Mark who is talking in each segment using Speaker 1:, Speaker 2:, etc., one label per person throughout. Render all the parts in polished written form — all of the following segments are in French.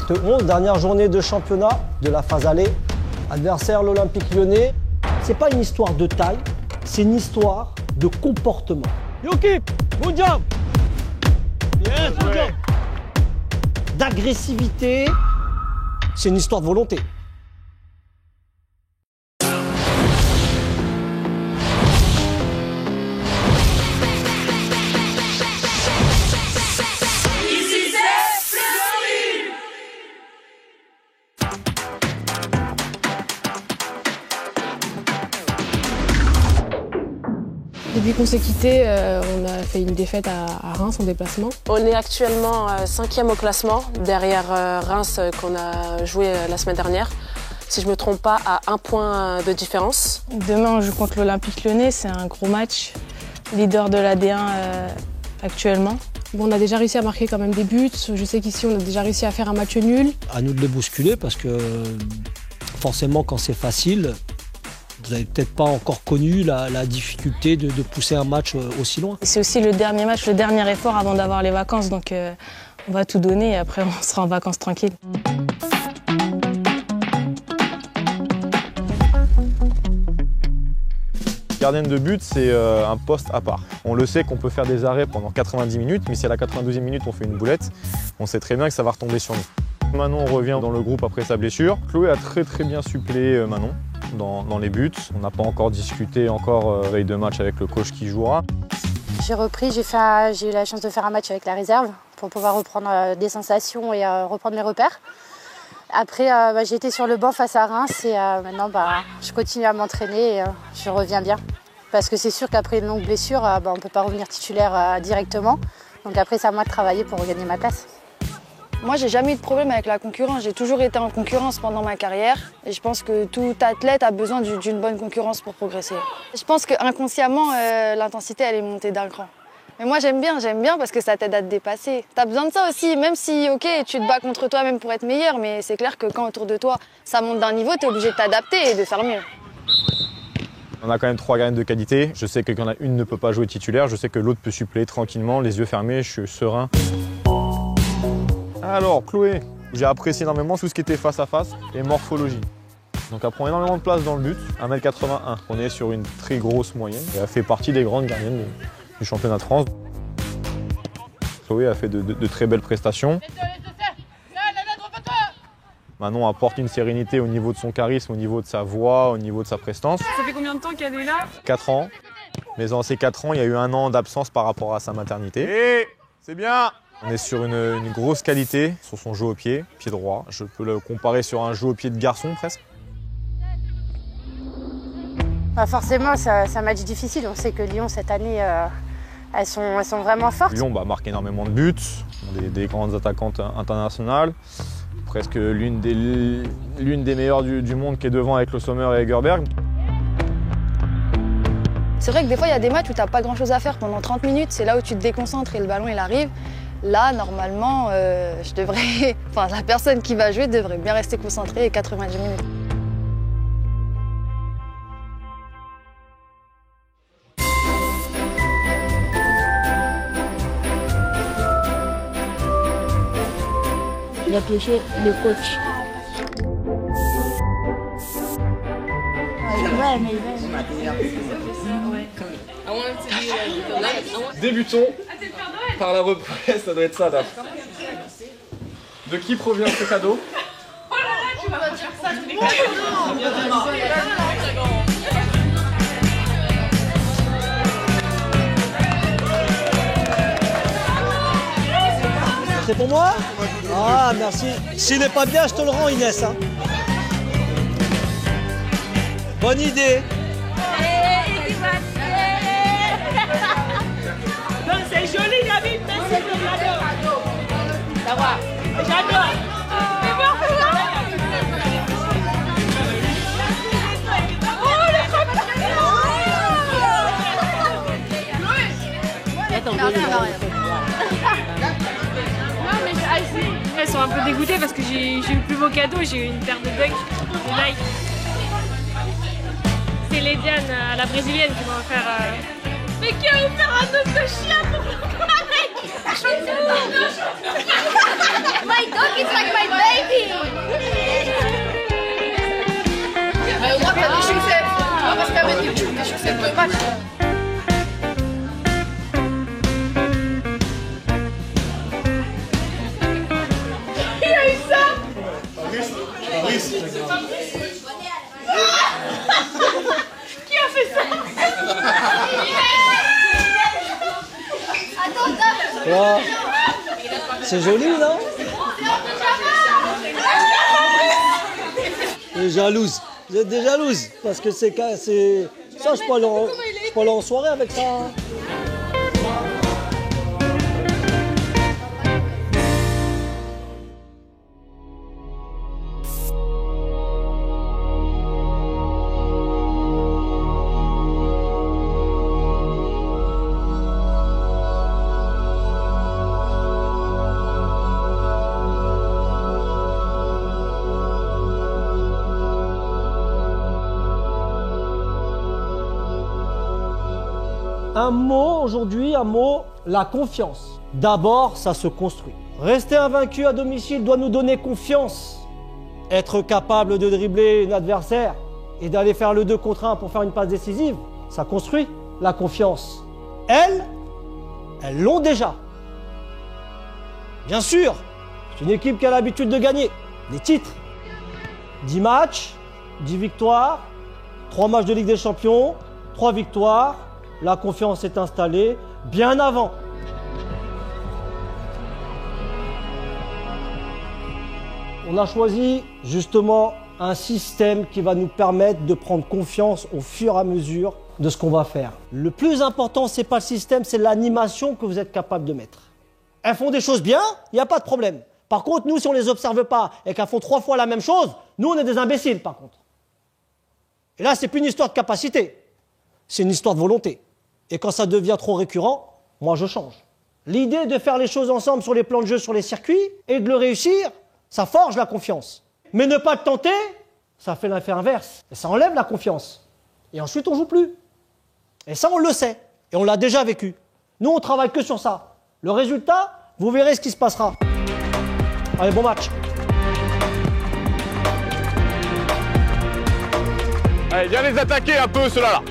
Speaker 1: Acte 11, dernière journée de championnat de la phase aller. Adversaire l'Olympique Lyonnais. C'est pas une histoire de taille, c'est une histoire de comportement.
Speaker 2: Yoki, good job. Yes, good job.
Speaker 1: D'agressivité, c'est une histoire de volonté.
Speaker 3: Depuis qu'on s'est quitté, on a fait une défaite à Reims en déplacement.
Speaker 4: On est actuellement 5e au classement, derrière Reims qu'on a joué la semaine dernière. Si je ne me trompe pas, à 1 point de différence.
Speaker 3: Demain, on joue contre l'Olympique Lyonnais, c'est un gros match. Leader de la D1 actuellement. Bon, on a déjà réussi à marquer quand même des buts. Je sais qu'ici, on a déjà réussi à faire un match nul.
Speaker 1: À nous de les bousculer parce que forcément, quand c'est facile, vous n'avez peut-être pas encore connu la difficulté de pousser un match aussi loin.
Speaker 3: C'est aussi le dernier match, le dernier effort avant d'avoir les vacances. Donc on va tout donner et après on sera en vacances tranquille.
Speaker 5: Gardienne de but, c'est un poste à part. On le sait qu'on peut faire des arrêts pendant 90 minutes, mais si à la 92e minute on fait une boulette, on sait très bien que ça va retomber sur nous. Manon revient dans le groupe après sa blessure. Chloé a très bien suppléé Manon dans les buts. On n'a pas encore discuté veille de match avec le coach qui jouera.
Speaker 6: J'ai repris, j'ai eu la chance de faire un match avec la réserve pour pouvoir reprendre des sensations et reprendre mes repères. Après, j'ai été sur le banc face à Reims et maintenant je continue à m'entraîner et je reviens bien. Parce que c'est sûr qu'après une longue blessure, on ne peut pas revenir titulaire directement. Donc après, c'est à moi de travailler pour regagner ma place.
Speaker 7: Moi, j'ai jamais eu de problème avec la concurrence. J'ai toujours été en concurrence pendant ma carrière. Et je pense que tout athlète a besoin d'une bonne concurrence pour progresser. Je pense qu'inconsciemment, l'intensité, elle est montée d'un cran. Mais moi, j'aime bien parce que ça t'aide à te dépasser. T'as besoin de ça aussi, même si, ok, tu te bats contre toi-même pour être meilleur, mais c'est clair que quand autour de toi, ça monte d'un niveau, t'es obligé de t'adapter et de faire mieux.
Speaker 5: On a quand même 3 gardiennes de qualité. Je sais que quand il y en a une ne peut pas jouer titulaire, je sais que l'autre peut suppléer tranquillement, les yeux fermés, je suis serein. Alors, Chloé, j'ai apprécié énormément tout ce qui était face à face et morphologie. Donc elle prend énormément de place dans le but, 1m81. On est sur une très grosse moyenne et elle fait partie des grandes gardiennes du championnat de France. Chloé a fait de très belles prestations. Manon apporte une sérénité au niveau de son charisme, au niveau de sa voix, au niveau de sa prestance.
Speaker 3: Ça fait combien de temps qu'elle est là?
Speaker 5: 4 ans. Mais dans ces 4 ans, il y a eu 1 an d'absence par rapport à sa maternité. Et c'est bien! On est sur une grosse qualité sur son jeu au pied droit. Je peux le comparer sur un jeu au pied de garçon presque.
Speaker 6: Forcément, c'est un match difficile. On sait que Lyon, cette année, elles sont vraiment fortes.
Speaker 5: Lyon marque énormément de buts, des grandes attaquantes internationales. Presque l'une des meilleures du monde qui est devant avec Le Sommer et Egerberg.
Speaker 7: C'est vrai que des fois, il y a des matchs où tu n'as pas grand-chose à faire pendant 30 minutes. C'est là où tu te déconcentres et le ballon, il arrive. Là, normalement, la personne qui va jouer devrait bien rester concentrée 90 minutes.
Speaker 8: Il a pioché le coach.
Speaker 9: Débutons par la reprise, ça doit être ça, Daph. De qui provient ce cadeau? Oh là là, tu vas dire ça,
Speaker 1: C'est pour moi? Ah, merci. S'il n'est pas bien, je te le rends, Inès. Hein. Bonne idée.
Speaker 2: C'est joli, David. Merci pour le cadeau. Ça va. J'adore.
Speaker 3: Elles sont un peu dégoûtées parce que j'ai eu le plus beau cadeau, j'ai eu une paire de Dunk de Nike. C'est les Diane à la brésilienne qui m'ont offert. Mais qui a offert un os de chien pour moi?
Speaker 8: My dog is like my baby!
Speaker 7: match.
Speaker 2: Qui a eu ça? Qui a fait ça?
Speaker 1: Ouais. C'est joli, non? Vous êtes jalouse. Vous êtes des jalouses. Parce que c'est... Ça, je peux aller en soirée avec ça. Hein. Un mot aujourd'hui, la confiance. D'abord, ça se construit. Rester invaincu à domicile doit nous donner confiance. Être capable de dribbler un adversaire et d'aller faire le 2 contre 1 pour faire une passe décisive, ça construit la confiance. Elles l'ont déjà. Bien sûr, c'est une équipe qui a l'habitude de gagner des titres. 10 matchs, 10 victoires, 3 matchs de Ligue des Champions, 3 victoires. La confiance est installée bien avant. On a choisi justement un système qui va nous permettre de prendre confiance au fur et à mesure de ce qu'on va faire. Le plus important, ce n'est pas le système, c'est l'animation que vous êtes capable de mettre. Elles font des choses bien, il n'y a pas de problème. Par contre, nous, si on ne les observe pas et qu'elles font 3 fois la même chose, nous, on est des imbéciles par contre. Et là, ce n'est plus une histoire de capacité, c'est une histoire de volonté. Et quand ça devient trop récurrent, moi je change. L'idée de faire les choses ensemble sur les plans de jeu, sur les circuits, et de le réussir, ça forge la confiance. Mais ne pas le tenter, ça fait l'effet inverse. Et ça enlève la confiance. Et ensuite on ne joue plus. Et ça on le sait. Et on l'a déjà vécu. Nous on travaille que sur ça. Le résultat, vous verrez ce qui se passera. Allez, bon match.
Speaker 5: Allez, viens les attaquer un peu ceux-là.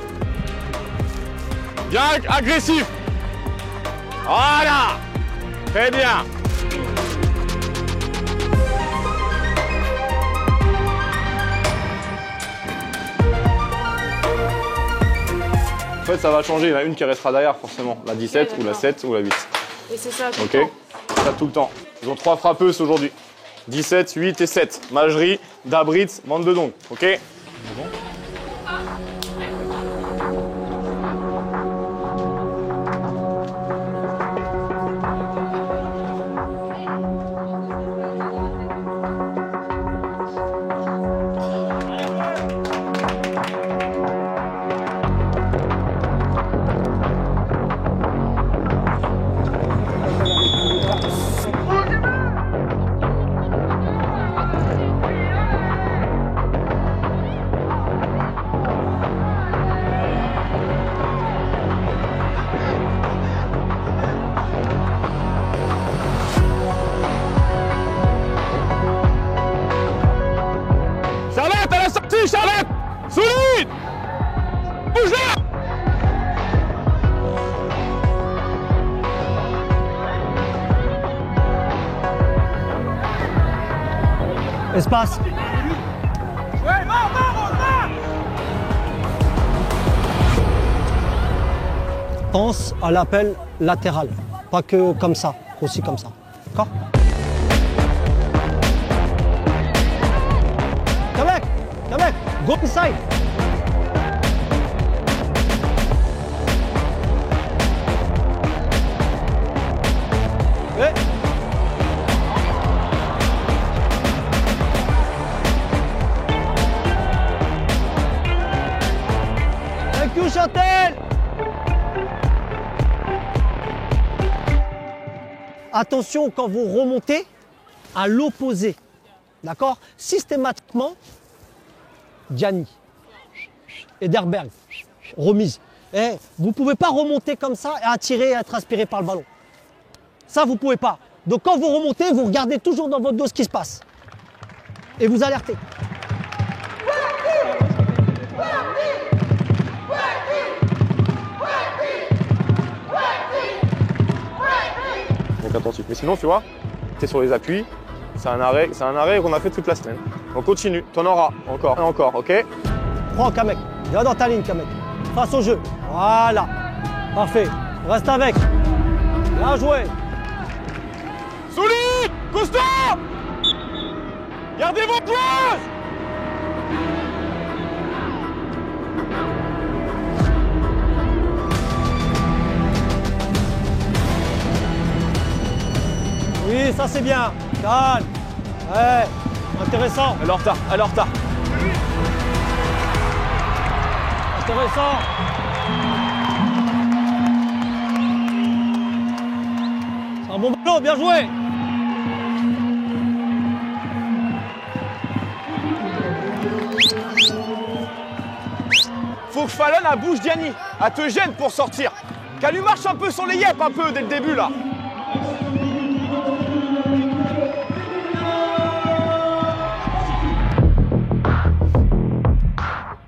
Speaker 5: Bien agressif. Voilà. Très bien. En fait, ça va changer. Il y en a une qui restera derrière, forcément. La 17 ou la 7 ou la 8.
Speaker 4: Et c'est ça tout
Speaker 5: Ok.
Speaker 4: le temps.
Speaker 5: Ça tout le temps. Ils ont 3 frappeuses aujourd'hui. 17, 8 et 7. Majerie, Dabritz, Mandedong. Ok. Charlotte, à la sortie, Charlotte! Solide! Bouge là!
Speaker 1: Espace. Pense à l'appel latéral. Pas que comme ça, aussi comme ça. D'accord? Come back, go inside. Ouais. Thank you, Chantel. Attention quand vous remontez à l'opposé. D'accord? Systématiquement, Gianni, Ederberg, remise. Vous ne pouvez pas remonter comme ça et attirer et être aspiré par le ballon. Ça, vous ne pouvez pas. Donc quand vous remontez, vous regardez toujours dans votre dos ce qui se passe. Et vous alertez.
Speaker 5: attentif. Mais sinon, tu vois, tu es sur les appuis, c'est un arrêt qu'on a fait toute la semaine. On continue, t'en auras encore et encore, ok?
Speaker 1: Prends Kamek, viens dans ta ligne Kamek. Face au jeu, voilà. Parfait, reste avec. Bien joué.
Speaker 5: Solide, costaud. Gardez vos pauses.
Speaker 1: Oui, ça c'est bien. Calme. Ouais, intéressant.
Speaker 5: Elle est en retard, elle est en retard.
Speaker 1: Intéressant. C'est un bon ballon, bien joué.
Speaker 5: Faut que Fallon à bouge Diani, à te gêne pour sortir. Qu'elle lui marche un peu sur les yeux un peu dès le début là.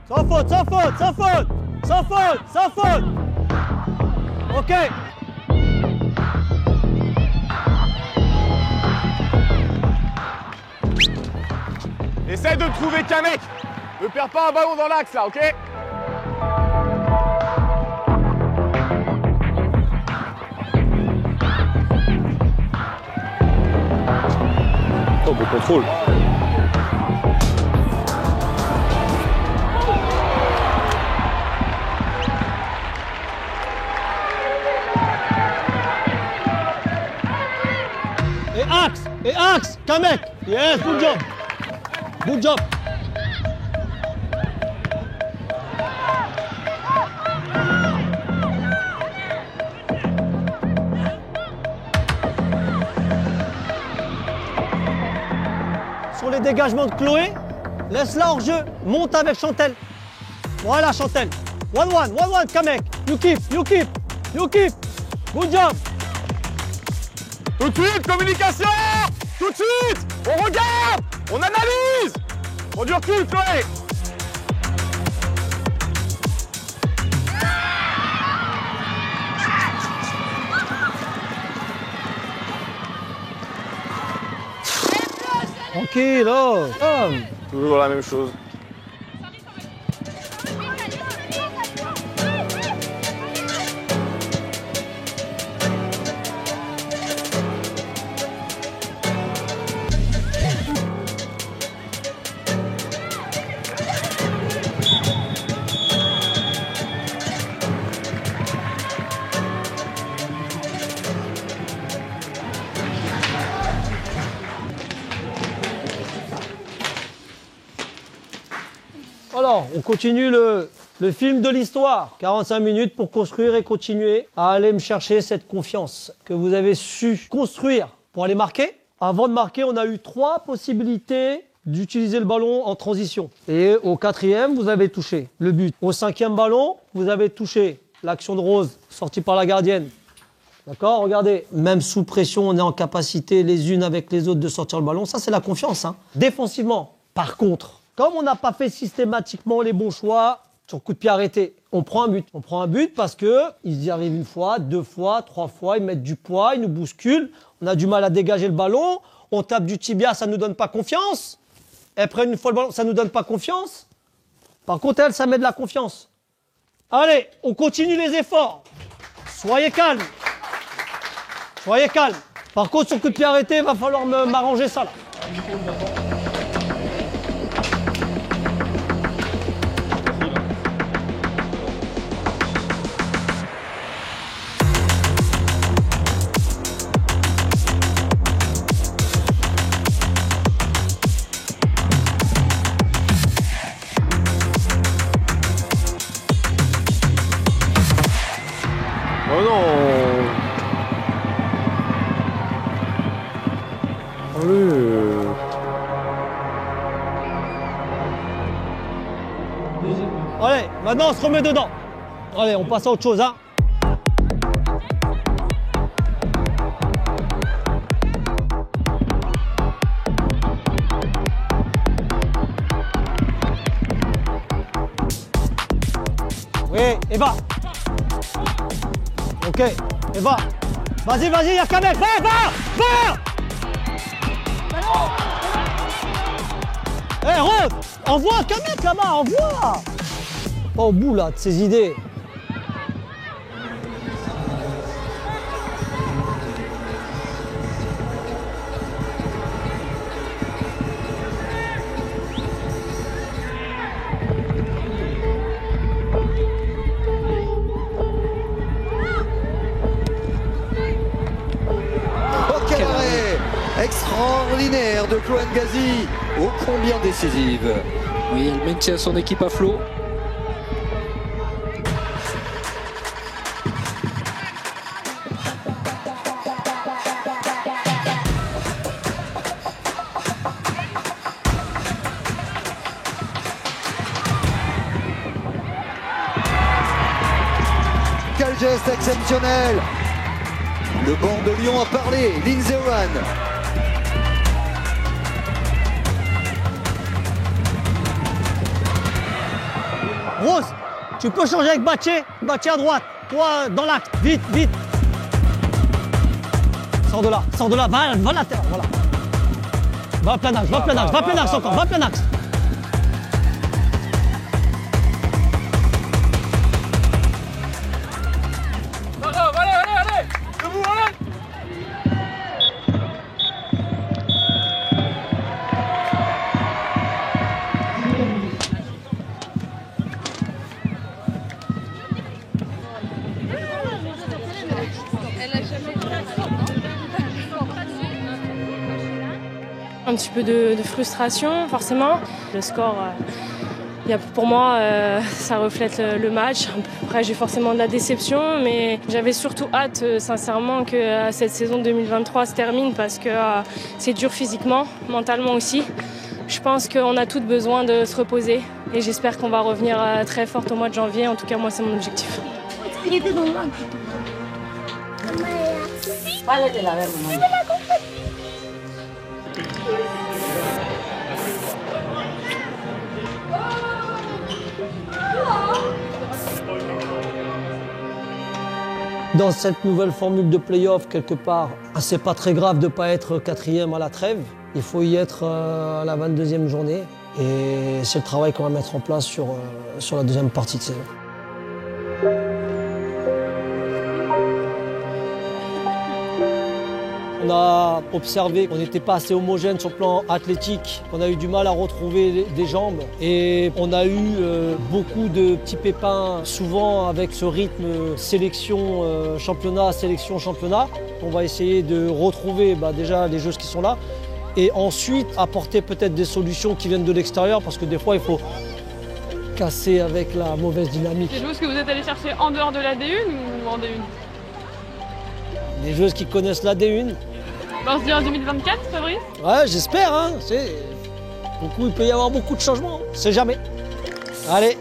Speaker 1: Sans faute, sans faute, sans faute. Sans faute, sans faute. Ok.
Speaker 5: Essaye de trouver qu'un mec. Ne perds pas un ballon dans l'axe là, ok? Oh, bon contrôle.
Speaker 1: Et axe, Kamek. Yes, good job. Good job. Sur les dégagements de Chloé, laisse-la hors jeu. Monte avec Chantel. Voilà Chantel. 1-1, Kamek. You keep. Good job.
Speaker 5: Tout de suite, communication! Tout de suite! On regarde! On analyse! On du recul, Chloé!
Speaker 1: Tranquille, oh.
Speaker 5: Toujours la même chose.
Speaker 1: Alors, on continue le film de l'histoire. 45 minutes pour construire et continuer à aller me chercher cette confiance que vous avez su construire pour aller marquer. Avant de marquer, on a eu 3 possibilités d'utiliser le ballon en transition. Et au 4e, vous avez touché le but. Au 5e ballon, vous avez touché l'action de Rose sortie par la gardienne. D'accord? Regardez, même sous pression, on est en capacité les unes avec les autres de sortir le ballon. Ça, c'est la confiance. Hein. Défensivement, par contre, comme on n'a pas fait systématiquement les bons choix, sur coup de pied arrêté, on prend un but. On prend un but parce qu'ils y arrivent 1 fois, 2 fois, 3 fois, ils mettent du poids, ils nous bousculent, on a du mal à dégager le ballon, on tape du tibia, ça ne nous donne pas confiance. Elles prennent 1 fois le ballon, ça ne nous donne pas confiance. Par contre, elles, ça met de la confiance. Allez, on continue les efforts. Soyez calmes. Soyez calmes. Par contre, sur coup de pied arrêté, il va falloir m'arranger ça là.
Speaker 5: Oh non!
Speaker 1: Allez, maintenant on se remet dedans. Allez, on passe à autre chose, hein. Oui, et va. Ok, et va. Vas-y, vas-y, y'a qu'un mec. Va. Eh, Rod, envoie qu'un mec là-bas, envoie. Pas au bout, là, de ses idées.
Speaker 10: Extraordinaire de Chloé Ngazi, ô combien décisive.
Speaker 11: Oui, elle maintient son équipe à flot.
Speaker 10: Quel geste exceptionnel. Le banc de Lyon a parlé, Lindsey Horan.
Speaker 1: Rose, tu peux changer avec Baché à droite. Toi, dans l'axe. Vite. Sors de là, va la terre, voilà. Va plein axe, va plein axe encore, va plein axe.
Speaker 2: Allez, debout, allez.
Speaker 3: Un petit peu de frustration, forcément. Le score, pour moi, ça reflète le match. Après, j'ai forcément de la déception, mais j'avais surtout hâte, sincèrement, que cette saison 2023 se termine parce que c'est dur physiquement, mentalement aussi. Je pense qu'on a toutes besoin de se reposer et j'espère qu'on va revenir très forte au mois de janvier. En tout cas, moi, c'est mon objectif.
Speaker 1: Dans cette nouvelle formule de play-off, quelque part, c'est pas très grave de ne pas être 4e à la trêve. Il faut y être à la 22e journée. Et c'est le travail qu'on va mettre en place sur la deuxième partie de saison. On a observé qu'on n'était pas assez homogène sur le plan athlétique. On a eu du mal à retrouver des jambes. Et on a eu beaucoup de petits pépins, souvent avec ce rythme sélection-championnat, sélection-championnat. On va essayer de retrouver déjà les joueuses qui sont là. Et ensuite, apporter peut-être des solutions qui viennent de l'extérieur, parce que des fois, il faut casser avec la mauvaise dynamique.
Speaker 2: Les joueuses que vous êtes allés chercher en dehors de la D1 ou en D1?
Speaker 1: Les joueuses qui connaissent la D1.
Speaker 2: On se dit en 2024, Fabrice?
Speaker 1: Ouais, j'espère. Il peut y avoir beaucoup de changements. On sait jamais. Allez.